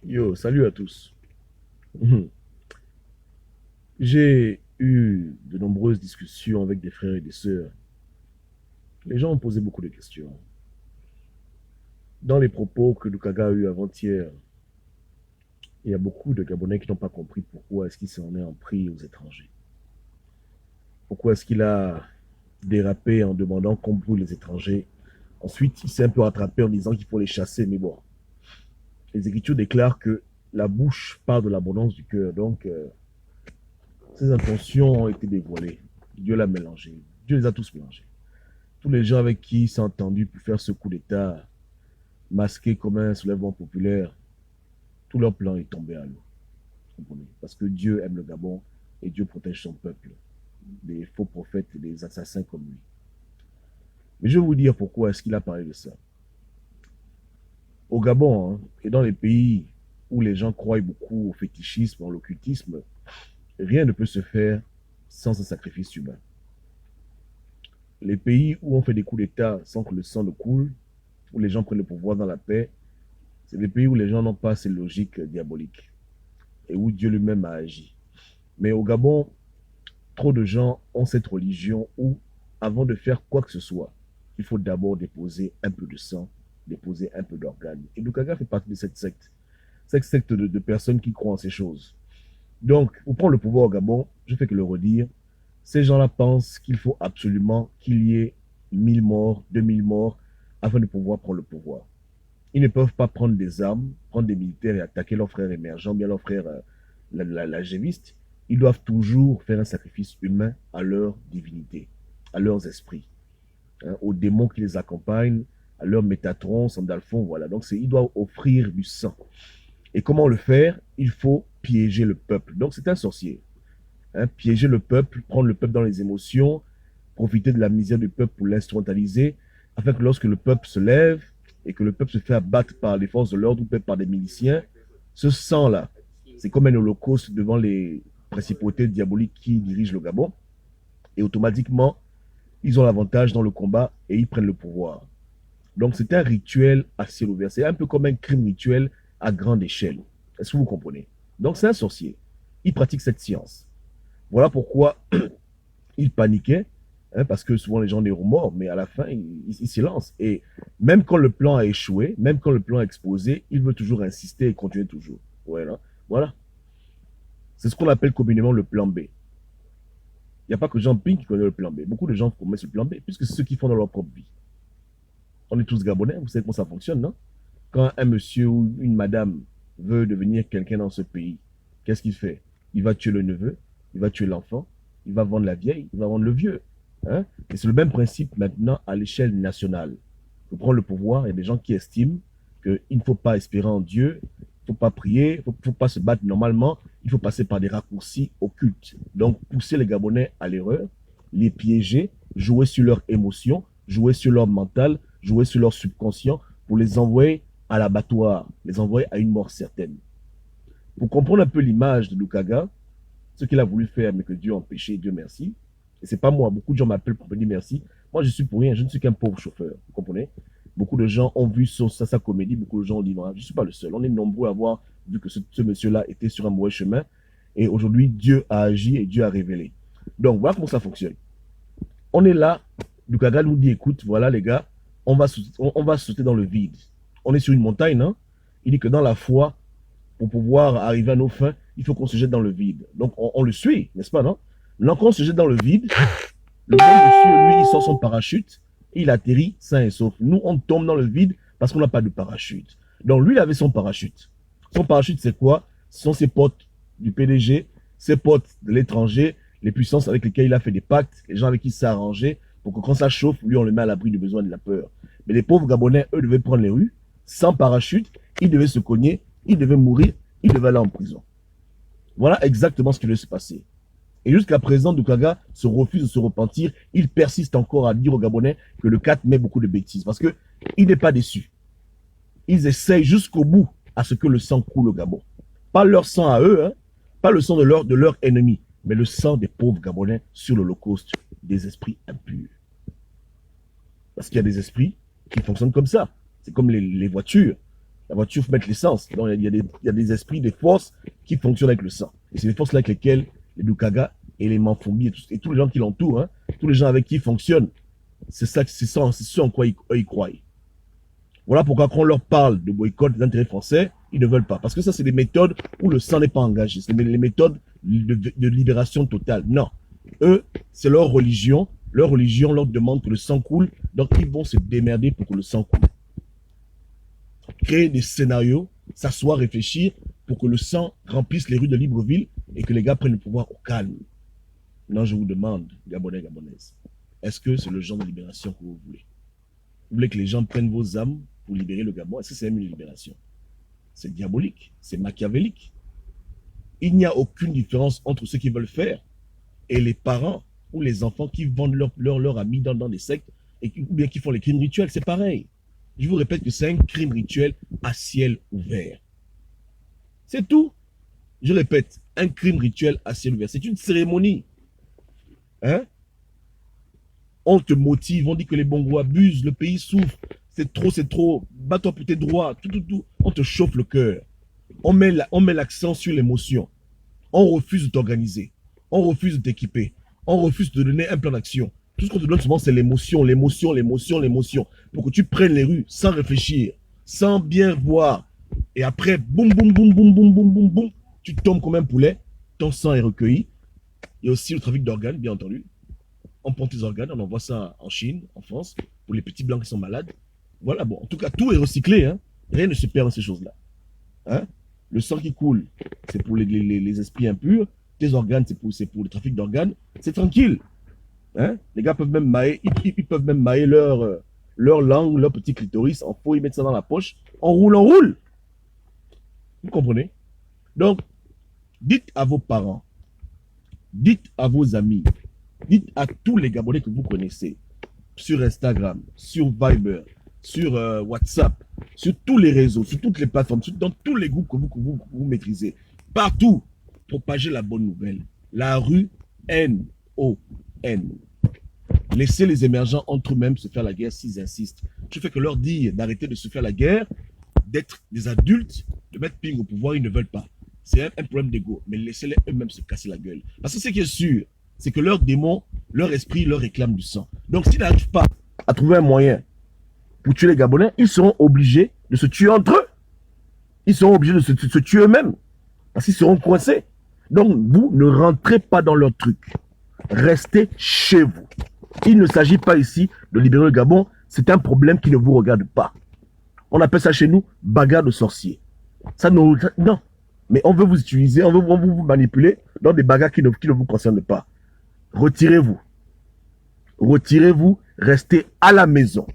Yo, salut à tous. Mhm. J'ai eu de nombreuses discussions avec des frères et des sœurs. Les gens ont posé beaucoup de questions. Dans les propos que Lukaga a eu avant-hier, il y a beaucoup de Gabonais qui n'ont pas compris pourquoi est-ce qu'il s'en est en pris aux étrangers. Pourquoi est-ce qu'il a dérapé en demandant qu'on brûle les étrangers. Ensuite, il s'est un peu rattrapé en disant qu'il faut les chasser. Mais bon, les Écritures déclarent que la bouche part de l'abondance du cœur. Donc, ses intentions ont été dévoilées. Dieu l'a mélangé. Dieu les a tous mélangés. Tous les gens avec qui il s'est entendu pour faire ce coup d'État masqué comme un soulèvement populaire, tout leur plan est tombé à l'eau. Comprenez? Parce que Dieu aime le Gabon et Dieu protège son peuple des faux prophètes et des assassins comme lui. Mais je vais vous dire pourquoi est-ce qu'il a parlé de ça. Au Gabon, hein, et dans les pays où les gens croient beaucoup au fétichisme, à l'occultisme, rien ne peut se faire sans un sacrifice humain. Les pays où on fait des coups d'État sans que le sang ne coule, où les gens prennent le pouvoir dans la paix, c'est des pays où les gens n'ont pas ces logiques diaboliques et où Dieu lui-même a agi. Mais au Gabon, trop de gens ont cette religion où, avant de faire quoi que ce soit, il faut d'abord déposer un peu de sang, déposer un peu d'organes. Et Lukaga fait partie de cette secte de personnes qui croient en ces choses. Donc, pour prendre le pouvoir au Gabon, je fais que le redire, ces gens-là pensent qu'il faut absolument qu'il y ait 1000 morts, 2000 morts, afin de pouvoir prendre le pouvoir. Ils ne peuvent pas prendre des armes, prendre des militaires et attaquer leurs frères émergents, bien leurs frères la géviste. Ils doivent toujours faire un sacrifice humain à leur divinité, à leurs esprits, hein, aux démons qui les accompagnent, à leur Métatron, Sandalphon, voilà. Donc ils doivent offrir du sang. Et comment le faire? Il faut piéger le peuple. Donc c'est un sorcier. Hein, piéger le peuple, prendre le peuple dans les émotions, profiter de la misère du peuple pour l'instrumentaliser, afin que lorsque le peuple se lève et que le peuple se fait abattre par les forces de l'ordre ou par des miliciens, ce sang-là, c'est comme un holocauste devant les principautés diaboliques qui dirigent le Gabon, et automatiquement, ils ont l'avantage dans le combat et ils prennent le pouvoir. Donc c'est un rituel à ciel ouvert, c'est un peu comme un crime rituel à grande échelle. Est-ce que vous comprenez? Donc c'est un sorcier. Il pratique cette science. Voilà pourquoi il paniquait, hein, parce que souvent les gens sont morts, mais à la fin, il s'y lance. Et même quand le plan a échoué, même quand le plan a explosé, il veut toujours insister et continuer toujours. Voilà. Voilà. C'est ce qu'on appelle communément le plan B. Il n'y a pas que Jean Ping qui connaît le plan B. Beaucoup de gens connaissent le plan B, puisque c'est ceux qui font dans leur propre vie. On est tous Gabonais, vous savez comment ça fonctionne, non? Quand un monsieur ou une madame veut devenir quelqu'un dans ce pays, qu'est-ce qu'il fait? Il va tuer le neveu, il va tuer l'enfant, il va vendre la vieille, il va vendre le vieux. Hein? Et c'est le même principe maintenant à l'échelle nationale. Pour prendre le pouvoir, il y a des gens qui estiment qu'il ne faut pas espérer en Dieu, il ne faut pas prier, il ne faut pas se battre normalement, il faut passer par des raccourcis occultes. Donc, pousser les Gabonais à l'erreur, les piéger, jouer sur leurs émotions, jouer sur leur mental, jouer sur leur subconscient pour les envoyer à l'abattoir, les envoyer à une mort certaine. Pour comprendre un peu l'image de Lukaga, ce qu'il a voulu faire, mais que Dieu a empêché, Dieu merci. Et c'est pas moi, beaucoup de gens m'appellent pour me dire merci. Moi, je suis pour rien, je ne suis qu'un pauvre chauffeur, vous comprenez? Beaucoup de gens ont vu sa comédie, beaucoup de gens ont dit non, je ne suis pas le seul. On est nombreux à avoir vu que ce monsieur-là était sur un mauvais chemin. Et aujourd'hui, Dieu a agi et Dieu a révélé. Donc, voilà comment ça fonctionne. On est là, Lukaga nous dit, écoute, voilà les gars, on va sauter dans le vide. On est sur une montagne, non? Il dit que dans la foi, pour pouvoir arriver à nos fins, il faut qu'on se jette dans le vide. Donc, on le suit, n'est-ce pas, non? Maintenant, quand on se jette dans le vide, le bon monsieur, lui, il sort son parachute et il atterrit sain et sauf. Nous, on tombe dans le vide parce qu'on n'a pas de parachute. Donc, lui, il avait son parachute. Son parachute, c'est quoi? Ce sont ses potes du PDG, ses potes de l'étranger, les puissances avec lesquelles il a fait des pactes, les gens avec qui il s'est arrangé, pour que quand ça chauffe, lui, on le met à l'abri du besoin de la peur. Mais les pauvres Gabonais, eux, devaient prendre les rues, sans parachute, ils devaient se cogner, ils devaient mourir, ils devaient aller en prison. Voilà exactement ce qui devait se passer. Et jusqu'à présent, Lukaga se refuse de se repentir. Il persiste encore à dire aux Gabonais que le 4 met beaucoup de bêtises. Parce qu'il n'est pas déçu. Ils essayent jusqu'au bout à ce que le sang coule au Gabon. Pas leur sang à eux, hein, pas le sang de leur ennemi, mais le sang des pauvres Gabonais sur l'Holocauste, des esprits impurs. Parce qu'il y a des esprits qui fonctionnent comme ça. C'est comme les voitures. La voiture, il faut mettre l'essence. Donc, il y a des esprits, des forces qui fonctionnent avec le sang. Et c'est les forces-là avec lesquelles les Lukaga et les Manfumbi et tous les gens qui l'entourent, hein, tous les gens avec qui ils fonctionnent, c'est ce en quoi ils croient. Voilà pourquoi quand on leur parle de boycott des intérêts français, ils ne veulent pas. Parce que ça, c'est des méthodes où le sang n'est pas engagé. C'est les méthodes de libération totale. Non. Eux, c'est leur religion. Leur religion leur demande que le sang coule. Donc, ils vont se démerder pour que le sang coule. Créer des scénarios, s'asseoir, réfléchir pour que le sang remplisse les rues de Libreville et que les gars prennent le pouvoir au calme. Non, je vous demande, Gabonais, Gabonaises, est-ce que c'est le genre de libération que vous voulez? Vous voulez que les gens prennent vos âmes pour libérer le Gabon? Est-ce que c'est même une libération? C'est diabolique, c'est machiavélique. Il n'y a aucune différence entre ceux qui veulent faire et les parents ou les enfants qui vendent leur amis dans des sectes ou bien qui font les crimes rituels. C'est pareil. Je vous répète que c'est un crime rituel à ciel ouvert. C'est tout. Je répète, un crime rituel à ciel ouvert. C'est une cérémonie. Hein? On te motive, on dit que les Bongos abusent, le pays souffre, c'est trop, bats-toi pour tes droits, tout. On te chauffe le cœur. On met l'accent sur l'émotion. On refuse de t'organiser. On refuse de t'équiper. On refuse de donner un plan d'action. Tout ce qu'on te donne souvent, c'est l'émotion. Pour que tu prennes les rues sans réfléchir, sans bien voir. Et après, boum, tu tombes comme un poulet. Ton sang est recueilli. Il y a aussi le trafic d'organes, bien entendu. On prend tes organes, on envoie ça en Chine, en France, pour les petits blancs qui sont malades. Voilà, bon, en tout cas, tout est recyclé. Hein. Rien ne se perd dans ces choses-là. Hein? Le sang qui coule, c'est pour les esprits impurs. Tes organes, c'est pour le trafic d'organes. C'est tranquille. Hein? Les gars peuvent même mailler, ils peuvent même mailler leur langue, leur petit clitoris en faux, ils mettent ça dans la poche. On roule. Vous comprenez? Donc, dites à vos parents, dites à vos amis, dites à tous les Gabonais que vous connaissez, sur Instagram, sur Viber, sur WhatsApp, sur tous les réseaux, sur toutes les plateformes, dans tous les groupes que vous maîtrisez, partout, propagez la bonne nouvelle. La rue N-O-N. Laissez les émergents entre eux-mêmes se faire la guerre s'ils insistent. Tu fais que leur dire d'arrêter de se faire la guerre, d'être des adultes, de mettre ping au pouvoir, ils ne veulent pas. C'est un problème d'ego, mais laissez-les eux-mêmes se casser la gueule. Parce que ce qui est sûr, c'est que leurs démons, leur esprit leur réclame du sang. Donc s'ils n'arrivent pas à trouver un moyen pour tuer les Gabonais, ils seront obligés de se tuer entre eux. Ils seront obligés de se tuer eux-mêmes. Parce qu'ils seront coincés. Donc vous ne rentrez pas dans leur truc. Restez chez vous. Il ne s'agit pas ici de libérer le Gabon. C'est un problème qui ne vous regarde pas. On appelle ça chez nous bagarre de sorcier. Ça non. Mais on veut vous utiliser, on veut vous manipuler dans des bagarres qui ne vous concernent pas. Retirez-vous. Retirez-vous, restez à la maison.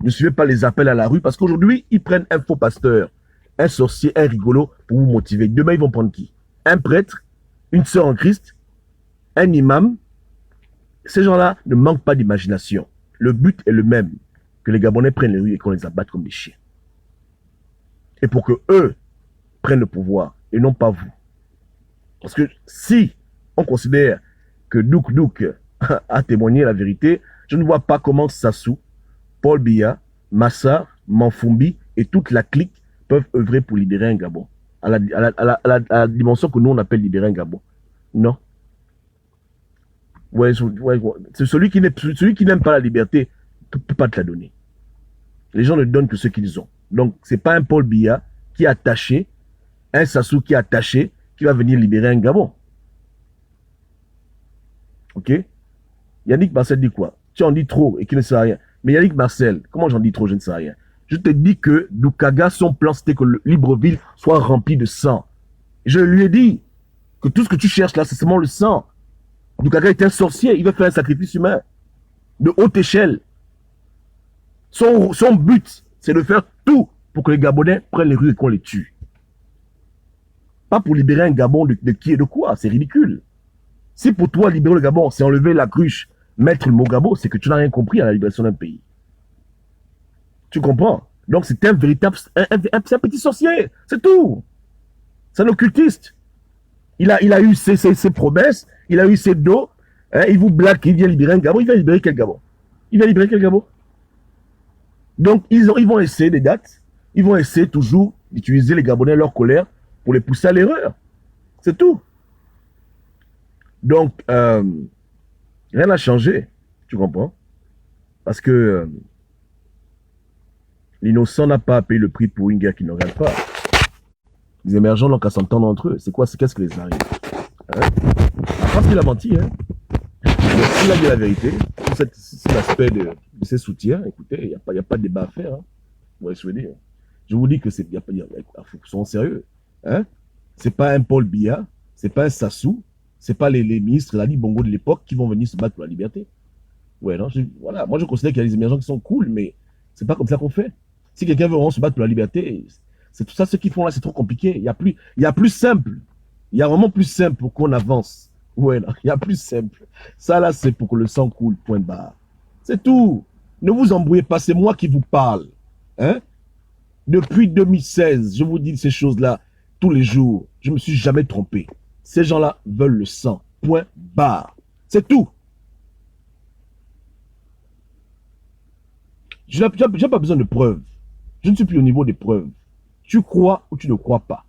Ne suivez pas les appels à la rue parce qu'aujourd'hui, ils prennent un faux pasteur, un sorcier, un rigolo pour vous motiver. Demain, ils vont prendre qui? Un prêtre, une sœur en Christ, un imam. Ces gens-là ne manquent pas d'imagination. Le but est le même, que les Gabonais prennent les rues et qu'on les abatte comme des chiens. Et pour que eux prennent le pouvoir et non pas vous. Parce que si on considère que Douk a témoigné la vérité, je ne vois pas comment Sassou, Paul Biya, Massa, Manfumbi et toute la clique peuvent œuvrer pour libérer un Gabon. À la dimension que nous on appelle libérer un Gabon. Non. C'est celui qui n'aime pas la liberté ne peut pas te la donner. Les gens ne donnent que ce qu'ils ont. Donc, ce n'est pas un Paul Biya qui est attaché, un Sassou qui est attaché, qui va venir libérer un Gabon. Ok? Yannick Marcel dit quoi? Tu en dis trop et qui ne sait rien. Mais Yannick Marcel, comment j'en dis trop? Je ne sais rien. Je te dis que Lukaga, son plan, c'était que Libreville soit rempli de sang. Je lui ai dit que tout ce que tu cherches là, c'est seulement le sang. Lukaga est un sorcier, il va faire un sacrifice humain de haute échelle. Son but, c'est de faire tout pour que les Gabonais prennent les rues et qu'on les tue. Pas pour libérer un Gabon de qui et de quoi, c'est ridicule. Si pour toi, libérer le Gabon, c'est enlever la cruche, mettre le mot Gabon, c'est que tu n'as rien compris à la libération d'un pays. Tu comprends? Donc c'est un véritable, c'est un petit sorcier, c'est tout. C'est un occultiste. Il a eu ses promesses, il a eu ses dos, hein, il vous blague, il vient libérer un Gabon, il va libérer quel Gabon? Il va libérer quel Gabon? Donc ils vont essayer des dates, Ils vont essayer toujours d'utiliser les Gabonais, leur colère, pour les pousser à l'erreur. C'est tout. Donc, rien n'a changé. Tu comprends? Parce que l'innocent n'a pas à payer le prix pour une guerre qui ne regarde pas. Les émergents n'ont qu'à s'entendre entre eux. C'est quoi? C'est qu'est-ce qui les arrive? Hein? Parce qu'il a menti. Hein? Il a dit la vérité. Cet aspect de ses soutiens, écoutez, il n'y a pas de débat à faire. Hein? Vous voyez ce que je veux dire? Je vous dis que c'est, sont sérieux. Hein? C'est pas un Paul Biya, c'est pas un Sassou, c'est pas les ministres Ali Bongo de l'époque qui vont venir se battre pour la liberté. Ouais, non, voilà. Moi, je considère qu'il y a des émergents qui sont cool, mais c'est pas comme ça qu'on fait. Si quelqu'un veut vraiment se battre pour la liberté, c'est tout ça, ce qu'ils font là, c'est trop compliqué. Il y a plus simple. Il y a vraiment plus simple pour qu'on avance. Ouais, non, il y a plus simple. Ça, là, c'est pour que le sang coule, point barre. C'est tout. Ne vous embrouillez pas, c'est moi qui vous parle. Hein? Depuis 2016, je vous dis ces choses-là tous les jours. Je ne me suis jamais trompé. Ces gens-là veulent le sang. Point barre. C'est tout. Je n'ai pas besoin de preuves. Je ne suis plus au niveau des preuves. Tu crois ou tu ne crois pas.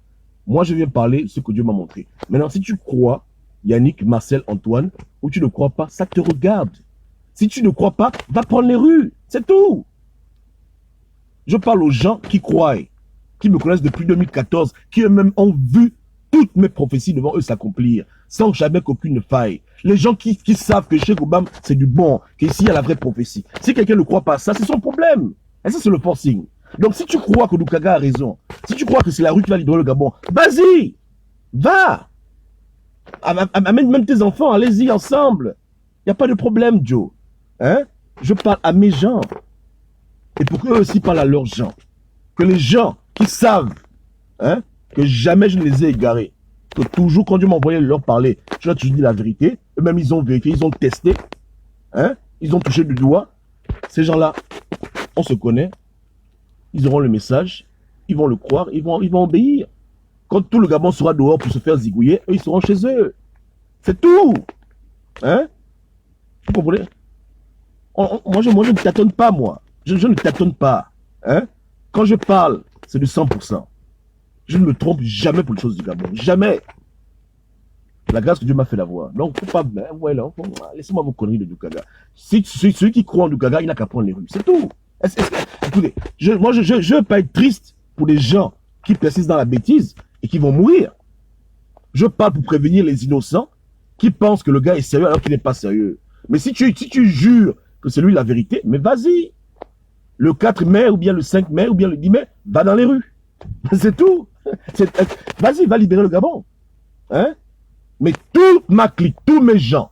Moi, je viens parler de ce que Dieu m'a montré. Maintenant, si tu crois, Yannick, Marcel, Antoine, ou tu ne crois pas, ça te regarde. Si tu ne crois pas, va prendre les rues. C'est tout. Je parle aux gens qui croient, qui me connaissent depuis 2014, qui eux-mêmes ont vu toutes mes prophéties devant eux s'accomplir, sans jamais qu'aucune faille. Les gens qui savent que Cheikh Obama, c'est du bon, qu'ici, il y a la vraie prophétie. Si quelqu'un ne croit pas ça, c'est son problème. Et ça, c'est le forcing. Donc, si tu crois que Lukaga a raison, si tu crois que c'est la rue qui va libérer le Gabon, vas-y, va. Amène même tes enfants, allez-y ensemble. Il n'y a pas de problème, Joe. Hein? Je parle à mes gens. Et pour qu'eux aussi parlent à leurs gens. Que les gens qui savent, hein, que jamais je ne les ai égarés, que toujours quand Dieu m'envoyait leur parler, je leur ai toujours dit la vérité, eux-mêmes ils ont vérifié, ils ont testé, hein, ils ont touché du doigt. Ces gens-là, on se connaît, ils auront le message, ils vont le croire, ils vont obéir. Quand tout le Gabon sera dehors pour se faire zigouiller, eux, ils seront chez eux. C'est tout. Hein? Vous comprenez? Moi, je ne tâtonne pas, moi. Je ne tâtonne pas. Hein? Quand je parle, c'est du 100%. Je ne me trompe jamais pour les choses du Gabon. Jamais. La grâce que Dieu m'a fait d'avoir. Donc, faut pas. Ouais, là, laissez-moi vos conneries de Lukaga. Celui qui croit en Lukaga, il n'a qu'à prendre les rues. C'est tout. Écoutez, moi, je ne veux pas être triste pour les gens qui persistent dans la bêtise et qui vont mourir. Je parle pour prévenir les innocents qui pensent que le gars est sérieux alors qu'il n'est pas sérieux. Mais si tu jures que c'est lui la vérité, mais vas-y. Le 4 mai, ou bien le 5 mai, ou bien le 10 mai, va dans les rues. C'est tout. Vas-y, va libérer le Gabon. Hein? Mais toute ma clique, tous mes gens,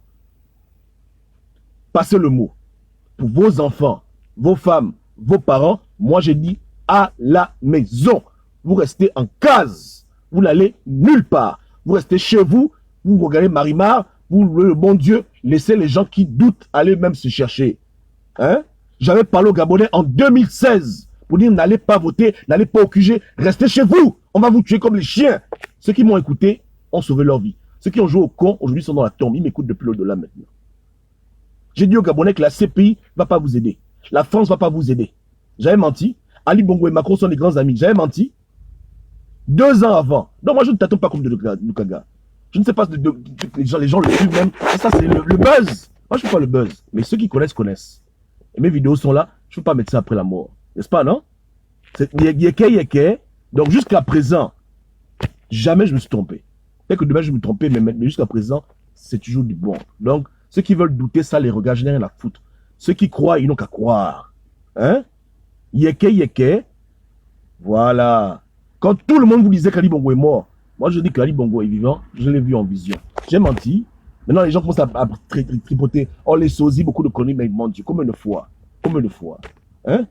passez le mot. Pour vos enfants, vos femmes, vos parents, moi j'ai dit à la maison. Vous restez en case. Vous n'allez nulle part. Vous restez chez vous, vous regardez Marimar, vous, le bon Dieu, laissez les gens qui doutent aller même se chercher. Hein? J'avais parlé aux Gabonais en 2016 pour dire n'allez pas voter, n'allez pas au QG, restez chez vous, on va vous tuer comme les chiens. Ceux qui m'ont écouté ont sauvé leur vie. Ceux qui ont joué au con, aujourd'hui sont dans la tombe. Ils m'écoutent depuis l'au-delà maintenant. J'ai dit aux Gabonais que la CPI ne va pas vous aider. La France ne va pas vous aider. J'avais menti. Ali Bongo et Macron sont des grands amis. J'avais menti. 2 ans avant. Donc moi je ne t'attends pas comme de Lukaga. Je ne sais pas, les gens le suivent même. Ça c'est le buzz. Moi je ne fais pas le buzz. Mais ceux qui connaissent, connaissent. Et mes vidéos sont là, je ne peux pas mettre ça après la mort. N'est-ce pas, non? Yeke. Donc jusqu'à présent, jamais je me suis trompé. Peut-être que demain je me trompais, mais jusqu'à présent, c'est toujours du bon. Donc, ceux qui veulent douter, ça les regarde, je n'ai rien à foutre. Ceux qui croient, ils n'ont qu'à croire. Hein? Yeke. Voilà. Quand tout le monde vous disait qu'Ali Bongo est mort, moi je dis qu'Ali Bongo est vivant, je l'ai vu en vision. J'ai menti. Maintenant, les gens commencent à tripoter. Oh, les sosies, beaucoup de conneries, mais mon Dieu, combien de fois? Hein?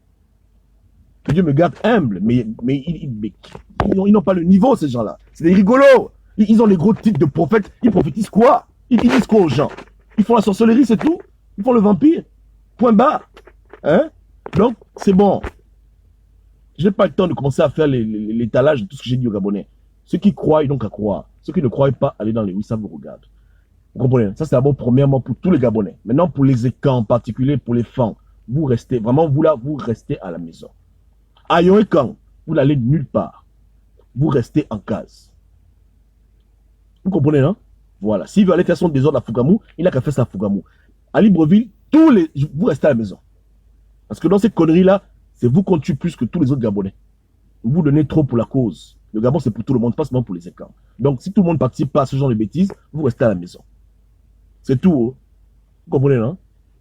Que Dieu me garde humble, mais ils n'ont pas le niveau, ces gens-là. C'est des rigolos. Ils ont les gros titres de prophètes. Ils prophétisent quoi? Ils disent quoi aux gens? Ils font la sorcellerie, c'est tout? Ils font le vampire? Point barre. Hein? Donc, c'est bon. Je n'ai pas le temps de commencer à faire l'étalage de tout ce que j'ai dit aux Gabonais. Ceux qui croient, ils n'ont qu'à croire. Ceux qui ne croient pas, allez dans les rues, ça vous regarde. Vous comprenez? Ça, c'est d'abord, premièrement, pour tous les Gabonais. Maintenant, pour les écans, en particulier pour les fans, vous restez, vraiment, vous là, vous restez à la maison. Ayon Ekan, Vous n'allez nulle part. Vous restez en case. Vous comprenez, non? Voilà. S'il veut aller faire son désordre à Fougamou, il n'a qu'à faire ça à Fougamou. À Libreville, vous restez à la maison. Parce que dans ces conneries-là, c'est vous qu'on tue plus que tous les autres Gabonais. Vous donnez trop pour la cause. Le Gabon, c'est pour tout le monde, pas seulement pour les écarts. Donc, si tout le monde participe pas à ce genre de bêtises, vous restez à la maison. C'est tout. Oh. Vous comprenez, non?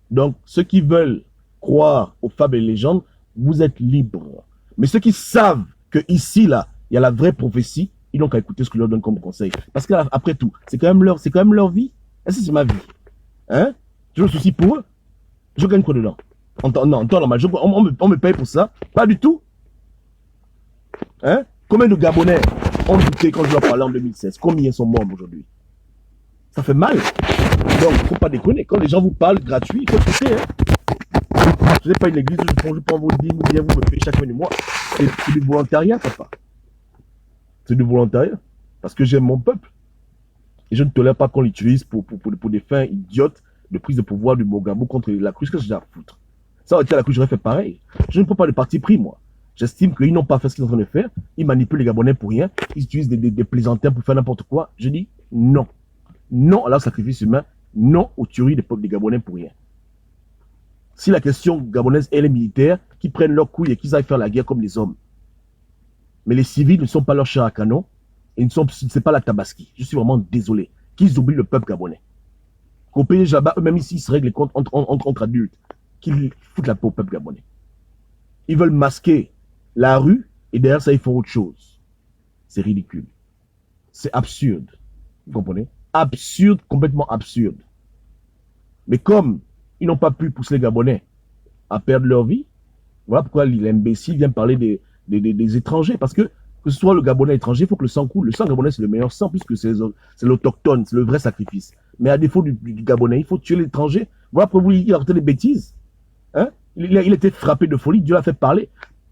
Donc, ceux qui veulent croire aux fables et légendes, vous êtes libres. Mais ceux qui savent que ici, là, il y a la vraie prophétie, ils n'ont qu'à écouter ce que je leur donne comme conseil. Parce qu'après tout, c'est quand même leur vie. Est-ce que c'est ma vie? Hein? Je me soucie pour eux. Je gagne quoi dedans? Non, en temps normal, on me paye pour ça? Pas du tout. Hein? Combien de Gabonais ont douté quand je leur parlais en 2016? Combien sont morts aujourd'hui? Ça fait mal. Donc, il ne faut pas déconner. Quand les gens vous parlent gratuit, il faut écouter. Hein? Je n'ai pas une église où je prends vos dîmes, vous me payez chaque fin du mois. C'est du volontariat, papa. C'est du volontariat. Parce que j'aime mon peuple. Et je ne tolère pas qu'on l'utilise pour des fins idiotes de prise de pouvoir du Mogabo contre la cruche. Qu'est-ce que j'ai à foutre? Ça aurait été à la cruche, j'aurais fait pareil. Je ne prends pas de parti pris, moi. J'estime qu'ils n'ont pas fait ce qu'ils sont en train de faire. Ils manipulent les Gabonais pour rien. Ils utilisent des plaisantins pour faire n'importe quoi. Je dis non. Non à leur sacrifice humain. Non aux tueries des peuples des Gabonais pour rien. Si la question gabonaise est les militaires, qui prennent leurs couilles et qu'ils aillent faire la guerre comme les hommes. Mais les civils ne sont pas leur chair à canon. Et ce n'est pas la Tabaski. Je suis vraiment désolé. Qu'ils oublient le peuple gabonais. Qu'au pays là-bas, eux-mêmes ici, ils se règlent les comptes entre adultes. Qu'ils foutent la peau au peuple gabonais. Ils veulent masquer la rue et derrière ça, ils font autre chose. C'est ridicule. C'est absurde. Vous comprenez? Absurde, complètement absurde. Mais comme ils n'ont pas pu pousser les Gabonais à perdre leur vie, voilà pourquoi l'imbécile vient parler des étrangers. Parce que ce soit le Gabonais étranger, il faut que le sang coule. Le sang Gabonais, c'est le meilleur sang puisque c'est l'autochtone, c'est le vrai sacrifice. Mais à défaut du Gabonais, il faut tuer l'étranger. Voilà pourquoi il a raconté des bêtises. Hein? Il a été frappé de folie, Dieu l'a fait parler.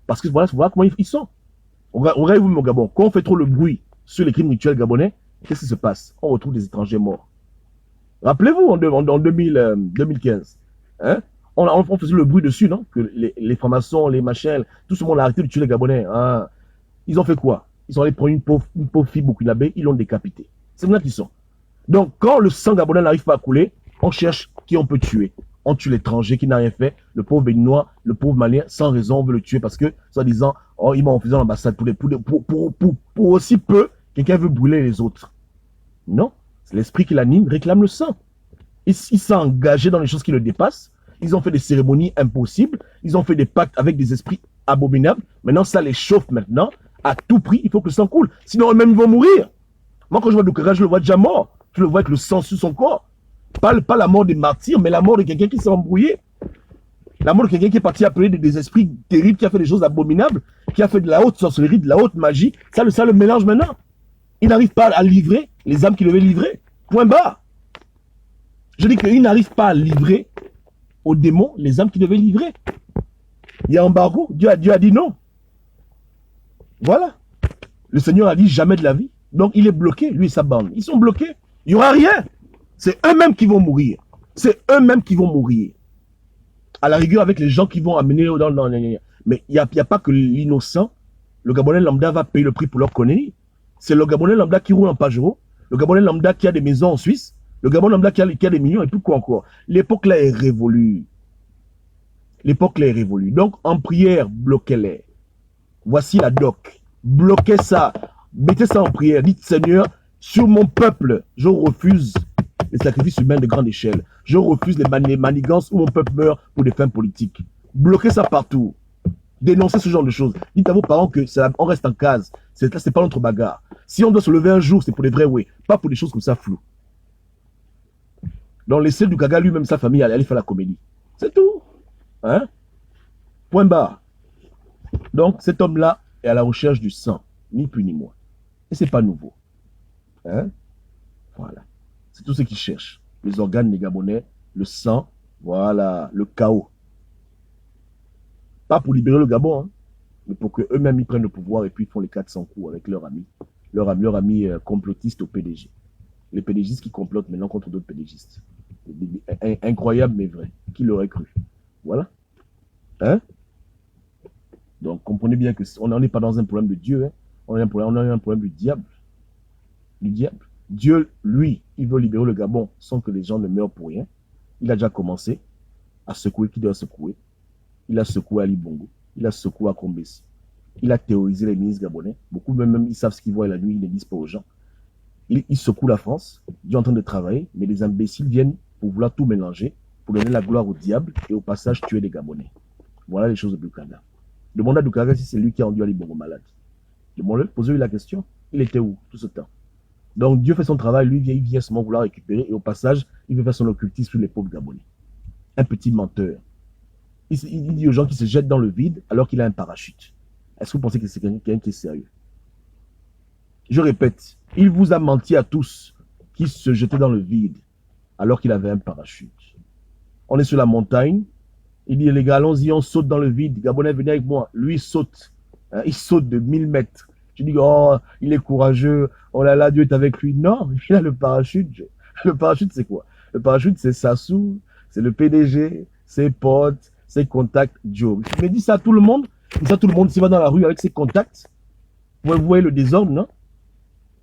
Parce que voilà comment ils sont. Regardez-vous, mon Gabon, quand on fait trop le bruit sur les crimes rituels gabonais, qu'est-ce qui se passe? On retrouve des étrangers morts. Rappelez-vous, en 2015, hein? On faisait le bruit dessus, non? Que les francs-maçons, les machins, tout ce monde a arrêté de tuer les Gabonais. Hein? Ils ont fait quoi? Ils sont allés prendre une pauvre fille burkinabé, ils l'ont décapitée. C'est là qu'ils sont. Donc, quand le sang gabonais n'arrive pas à couler, on cherche qui on peut tuer. On tue l'étranger qui n'a rien fait, le pauvre béninois, le pauvre malien, sans raison, on veut le tuer parce que, soi-disant, oh, il m'a refusé l'ambassade pour aussi peu, quelqu'un veut brûler les autres. Non, c'est l'esprit qui l'anime, réclame le sang. Ils sont engagés dans les choses qui le dépassent. Ils ont fait des cérémonies impossibles. Ils ont fait des pactes avec des esprits abominables. Maintenant, ça les chauffe maintenant. À tout prix, il faut que le sang coule. Sinon, eux-mêmes, ils vont mourir. Moi, quand je vois Doukaga, je le vois déjà mort. Je le vois avec le sang sur son corps. Pas la mort des martyrs, mais la mort de quelqu'un qui s'est embrouillé. La mort de quelqu'un qui est parti appeler des esprits terribles, qui a fait des choses abominables, qui a fait de la haute sorcellerie, de la haute magie. Ça le mélange maintenant. Il n'arrive pas à livrer les âmes qu'il devait livrer. Point barre. Je dis qu'il n'arrive pas à livrer aux démons les âmes qu'il devait livrer. Il y a embargo. Dieu a dit non. Voilà. Le Seigneur a dit jamais de la vie. Donc il est bloqué, lui et sa bande. Ils sont bloqués. Il n'y aura rien. C'est eux-mêmes qui vont mourir. C'est eux-mêmes qui vont mourir. À la rigueur avec les gens qui vont amener dans mais il n'y a pas que l'innocent. Le Gabonais lambda va payer le prix pour leur connerie. C'est le Gabonais lambda qui roule en Pajero. Le Gabonais lambda qui a des maisons en Suisse. Le Gabonais lambda qui a des millions et puis quoi encore. L'époque là est révolue. L'époque là est révolue. Donc en prière, bloquez-les. Voici la doc. Bloquez ça. Mettez ça en prière. Dites Seigneur, sur mon peuple, je refuse les sacrifices humains de grande échelle. Je refuse les manigances où mon peuple meurt pour des fins politiques. Bloquez ça partout. Dénoncez ce genre de choses. Dites à vos parents que on reste en case. C'est pas notre bagarre. Si on doit se lever un jour, c'est pour des vrais oui. Pas pour des choses comme ça floues. Donc laissez Doukaga lui-même sa famille aller faire la comédie. C'est tout. Hein? Point barre. Donc cet homme-là est à la recherche du sang. Ni plus ni moins. Et c'est pas nouveau. Hein? Voilà. C'est tout ce qu'ils cherchent. Les organes des Gabonais, le sang, voilà, le chaos. Pas pour libérer le Gabon, hein, mais pour qu'eux-mêmes ils prennent le pouvoir et puis ils font les 400 coups avec leurs amis. Leur ami complotiste au PDG. Les PDGistes qui complotent maintenant contre d'autres PDGistes. Incroyable mais vrai. Qui l'aurait cru? Voilà. Hein? Donc, comprenez bien que on n'est pas dans un problème de Dieu, hein. On a un problème du diable. Du diable. Dieu, lui, il veut libérer le Gabon sans que les gens ne meurent pour rien. Il a déjà commencé à secouer qui doit secouer. Il a secoué Ali Bongo. Il a secoué à Kombesi. Il a terrorisé les ministres gabonais. Beaucoup même ils savent ce qu'ils voient la nuit, ils ne disent pas aux gens. Il secoue la France. Dieu est en train de travailler, mais les imbéciles viennent pour vouloir tout mélanger, pour donner la gloire au diable et au passage tuer les Gabonais. Voilà les choses de Doukaga. Demandez à Doukaga si c'est lui qui a rendu Ali Bongo malade. Posez-lui la question. Il était où tout ce temps? Donc Dieu fait son travail, lui il vient seulement vouloir récupérer et au passage, il veut faire son occultisme sur les pauvres Gabonais. Un petit menteur. Il dit aux gens qui se jettent dans le vide alors qu'il a un parachute. Est-ce que vous pensez que c'est quelqu'un qui est sérieux? Je répète, il vous a menti à tous qui se jetaient dans le vide alors qu'il avait un parachute. On est sur la montagne, il dit les gars, allons-y, on saute dans le vide. Gabonais, venez avec moi. Lui, il saute. Hein, il saute de 1000 mètres. Tu dis, oh, il est courageux. Oh là là, Dieu est avec lui. Non, il a le parachute. Le parachute, c'est quoi? Le parachute, c'est Sassou, c'est le PDG, ses potes, ses contacts, Joe. Mais dis ça à tout le monde. Comme ça, tout le monde s'y va dans la rue avec ses contacts. Vous voyez le désordre, non?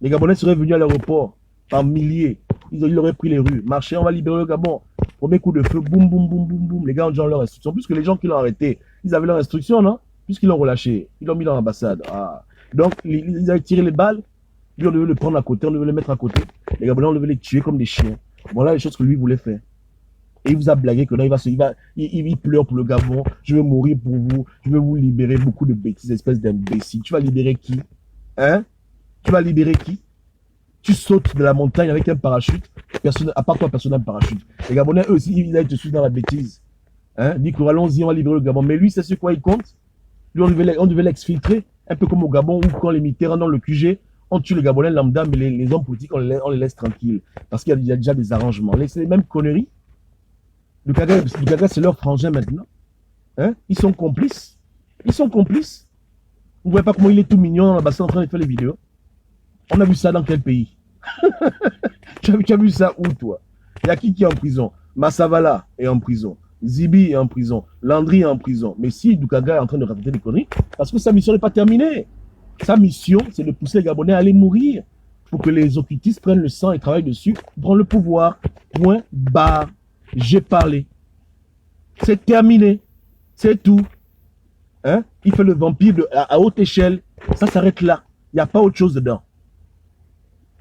Les Gabonais seraient venus à l'aéroport par milliers. Ils auraient pris les rues. Marché, on va libérer le Gabon. Premier coup de feu, boum, boum, boum, boum, boum. Les gars ont déjà leur instruction. Puisque les gens qui l'ont arrêté, ils avaient leur instruction, non? Puisqu'ils l'ont relâché. Ils l'ont mis dans l'ambassade. Ah. Donc, ils avaient tiré les balles. Lui, on devait le prendre à côté, on devait le mettre à côté. Les Gabonais, on devait les tuer comme des chiens. Voilà les choses que lui voulait faire. Et il vous a blagué que là, il pleure pour le Gabon. Je vais mourir pour vous. Je vais vous libérer. Beaucoup de bêtises, espèces d'imbéciles. Tu vas libérer qui? Hein? Tu vas libérer qui? Tu sautes de la montagne avec un parachute. Personne, à part toi, personne n'a un parachute. Les Gabonais, eux aussi, ils allaient te suivre dans la bêtise. Hein? Dis que allons-y, on va libérer le Gabon. Mais lui, c'est sur quoi il compte? Lui, on devait l'exfiltrer. Un peu comme au Gabon, où quand les militaires dans le QG, on tue les Gabonais lambda, mais les hommes politiques, on les laisse tranquilles. Parce qu'il y a déjà des arrangements. C'est les mêmes conneries. Le Doukaga, c'est leur frangin maintenant. Hein? Ils sont complices. Ils sont complices. Vous ne voyez pas comment il est tout mignon dans la bassine en train de faire les vidéos? On a vu ça dans quel pays? Tu as vu ça où, toi? Il y a qui est en prison? Massavala est en prison. Zibi est en prison. Landry est en prison. Mais si Doukaga est en train de raconter des conneries, parce que sa mission n'est pas terminée. Sa mission, c'est de pousser les Gabonais à aller mourir. Pour que les occultistes prennent le sang et travaillent dessus, prennent le pouvoir. Point barre. J'ai parlé. C'est terminé. C'est tout. Hein? Il fait le vampire à haute échelle. Ça s'arrête là. Il n'y a pas autre chose dedans.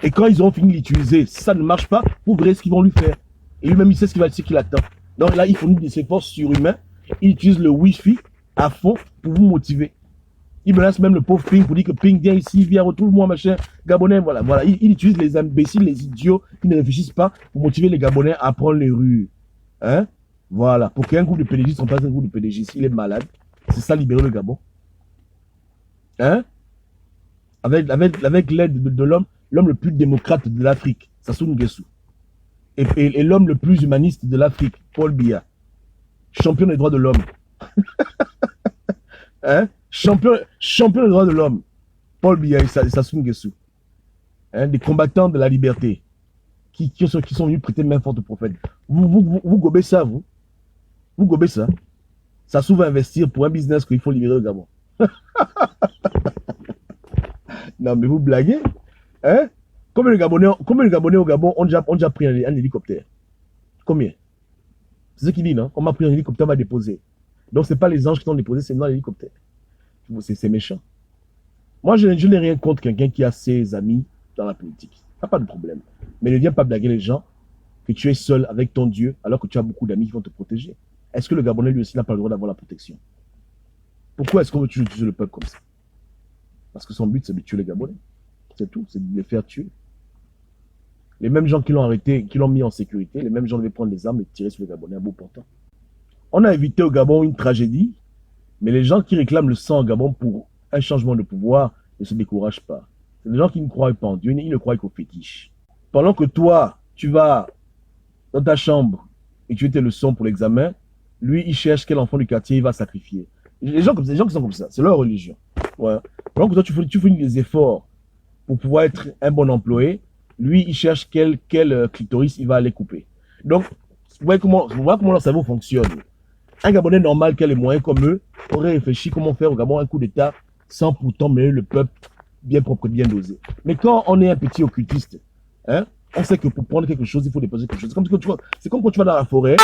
Et quand ils ont fini d'utiliser, ça ne marche pas, vous verrez ce qu'ils vont lui faire. Et lui-même, il sait ce qu'il attend. Donc là, il fournit des efforts surhumains. Il utilise le Wi-Fi à fond pour vous motiver. Il menace même le pauvre Ping pour dire que Ping, viens ici, viens, retrouve-moi, machin. Gabonais, voilà. Il utilise les imbéciles, les idiots qui ne réfléchissent pas pour motiver les Gabonais à prendre les rues. Hein? Voilà. Pour qu'un groupe de PDG remplace un groupe de PDG, il est malade. C'est ça, libérer le Gabon. Hein? Avec l'aide de l'homme le plus démocrate de l'Afrique, Sassou Nguesso. Et l'homme le plus humaniste de l'Afrique, Paul Biya. Champion des droits de l'homme. Hein? Champion des droits de l'homme. Paul Biya et Sassou Nguesso. Hein? Des combattants de la liberté. Qui sont venus prêter main forte au prophète. Vous gobez ça, vous? Vous gobez ça? Sassou va investir pour un business qu'il faut libérer au Gabon. Non, mais vous blaguez? Hein? Combien de Gabonais au Gabon ont déjà pris un hélicoptère? Combien? C'est ce qu'il dit, non? On m'a pris un hélicoptère, on m'a déposé. Donc, ce n'est pas les anges qui t'ont déposé, c'est dans l'hélicoptère. C'est méchant. Moi, je n'ai rien contre quelqu'un qui a ses amis dans la politique. Ça n'a pas de problème. Mais ne viens pas blaguer les gens que tu es seul avec ton Dieu alors que tu as beaucoup d'amis qui vont te protéger. Est-ce que le Gabonais, lui aussi, n'a pas le droit d'avoir la protection? Pourquoi est-ce qu'on veut tuer le peuple comme ça? Parce que son but, c'est de tuer les Gabonais. C'est tout, c'est de les faire tuer. Les mêmes gens qui l'ont arrêté, qui l'ont mis en sécurité, les mêmes gens devaient prendre les armes et tirer sur les Gabonais à bout portant. On a évité au Gabon une tragédie, mais les gens qui réclament le sang au Gabon pour un changement de pouvoir ne se découragent pas. C'est des gens qui ne croient pas en Dieu, ils ne croient qu'aux fétiches. Pendant que toi, tu vas dans ta chambre et tu étais le son pour l'examen, lui, il cherche quel enfant du quartier il va sacrifier. Les gens qui sont comme ça, c'est leur religion. Ouais. Pendant que toi, tu fais des efforts pour pouvoir être un bon employé, lui, il cherche quel clitoris il va aller couper. Donc, vous voyez comment leur cerveau fonctionne. Un Gabonais normal qui a les moyens comme eux aurait réfléchi comment faire au Gabon un coup d'État sans pourtant mener le peuple bien propre et bien dosé. Mais quand on est un petit occultiste, hein, on sait que pour prendre quelque chose, il faut déposer quelque chose. C'est comme quand tu vas dans la forêt,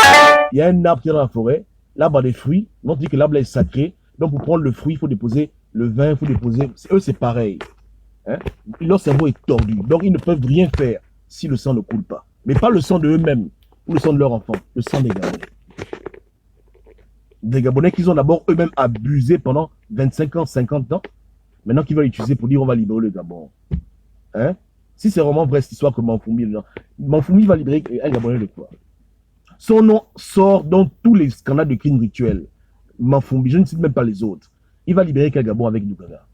il y a un arbre qui est dans la forêt, l'arbre a des fruits, on te dit que l'arbre est sacré, donc pour prendre le fruit, il faut déposer le vin, il faut déposer... Eux, c'est pareil. Hein? Leur cerveau est tordu, donc ils ne peuvent rien faire si le sang ne coule pas. Mais pas le sang de eux-mêmes, ou le sang de leur enfant, le sang des Gabonais. Des Gabonais qu'ils ont d'abord eux-mêmes abusé pendant 25 ans, 50 ans, maintenant qu'ils veulent utiliser pour dire on va libérer le Gabon. Hein? Si c'est vraiment vrai cette histoire que Manfoumi va libérer un Gabonais de quoi? Son nom sort dans tous les scandales de crimes rituels. Manfoumi, je ne cite même pas les autres. Il va libérer quel Gabon avec Doukaga?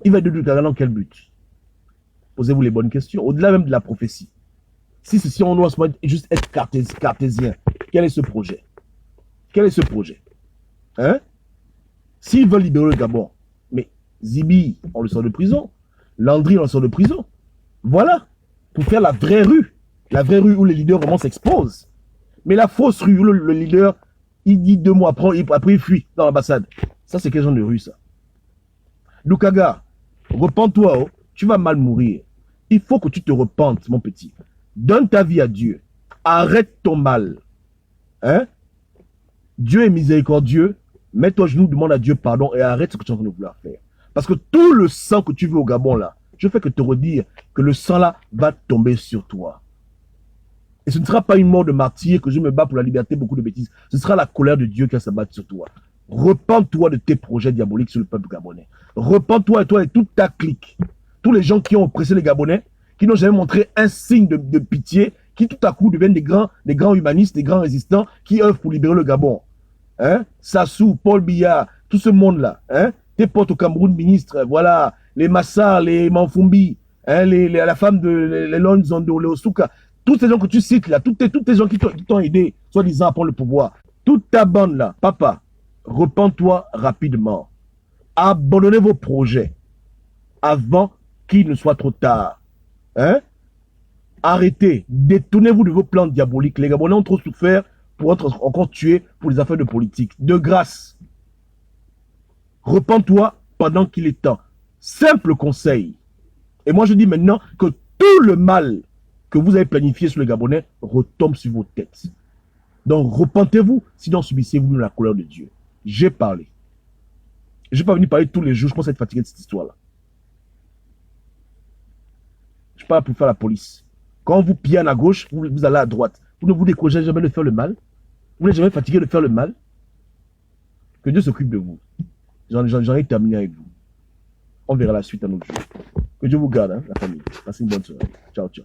Il va aider Doukaga dans quel but? Posez-vous les bonnes questions. Au-delà même de la prophétie. Si on doit juste être cartésien, quel est ce projet? Quel est ce projet? Hein? S'ils veulent libérer le Gabon, mais Zibi, on le sort de prison. Landry, on le sort de prison. Voilà. Pour faire la vraie rue. La vraie rue où les leaders vraiment s'exposent. Mais la fausse rue où le leader, il dit 2 mois après il fuit dans l'ambassade. Ça, c'est quel genre de rue, ça? Doukaga, repens-toi, oh, tu vas mal mourir. Il faut que tu te repentes, mon petit. Donne ta vie à Dieu. Arrête ton mal. Hein? Dieu est miséricordieux. Mets-toi à genoux, demande à Dieu pardon et arrête ce que tu es en train de vouloir faire. Parce que tout le sang que tu veux au Gabon, là, je fais que te redire que le sang, là, va tomber sur toi. Et ce ne sera pas une mort de martyr que je me bats pour la liberté, beaucoup de bêtises. Ce sera la colère de Dieu qui va s'abattre sur toi. Repends-toi de tes projets diaboliques sur le peuple gabonais. Repends-toi, toi et toute ta clique. Tous les gens qui ont oppressé les Gabonais, qui n'ont jamais montré un signe de pitié, qui tout à coup deviennent des grands humanistes, des grands résistants, qui œuvrent pour libérer le Gabon. Hein? Sassou, Paul Biya, tout ce monde-là. Hein? Tes potes au Cameroun, ministres, voilà, les Massar, les Manfoumi, hein, la femme de Lelon Zondo, les Osuka, tous ces gens que tu cites là, tous tes gens qui t'ont aidé, soi-disant à prendre le pouvoir, toute ta bande là, papa, repens-toi rapidement. Abandonnez vos projets avant qu'il ne soit trop tard. Hein? Arrêtez, détournez-vous de vos plans diaboliques. Les Gabonais ont trop souffert pour être encore tués pour les affaires de politique. De grâce, repens-toi pendant qu'il est temps. Simple conseil. Et moi je dis maintenant que tout le mal que vous avez planifié sur les Gabonais retombe sur vos têtes. Donc repentez-vous, sinon subissez-vous la colère de Dieu. J'ai parlé. Je ne vais pas venir parler tous les jours, je commence à être fatigué de cette histoire-là. Je parle pour faire la police. Quand vous pillez à gauche, vous allez à droite. Vous ne vous découragez jamais de faire le mal. Vous n'êtes jamais fatigué de faire le mal. Que Dieu s'occupe de vous. J'en ai terminé avec vous. On verra la suite à notre jour. Que Dieu vous garde, hein, la famille. Passez une bonne soirée. Ciao, ciao.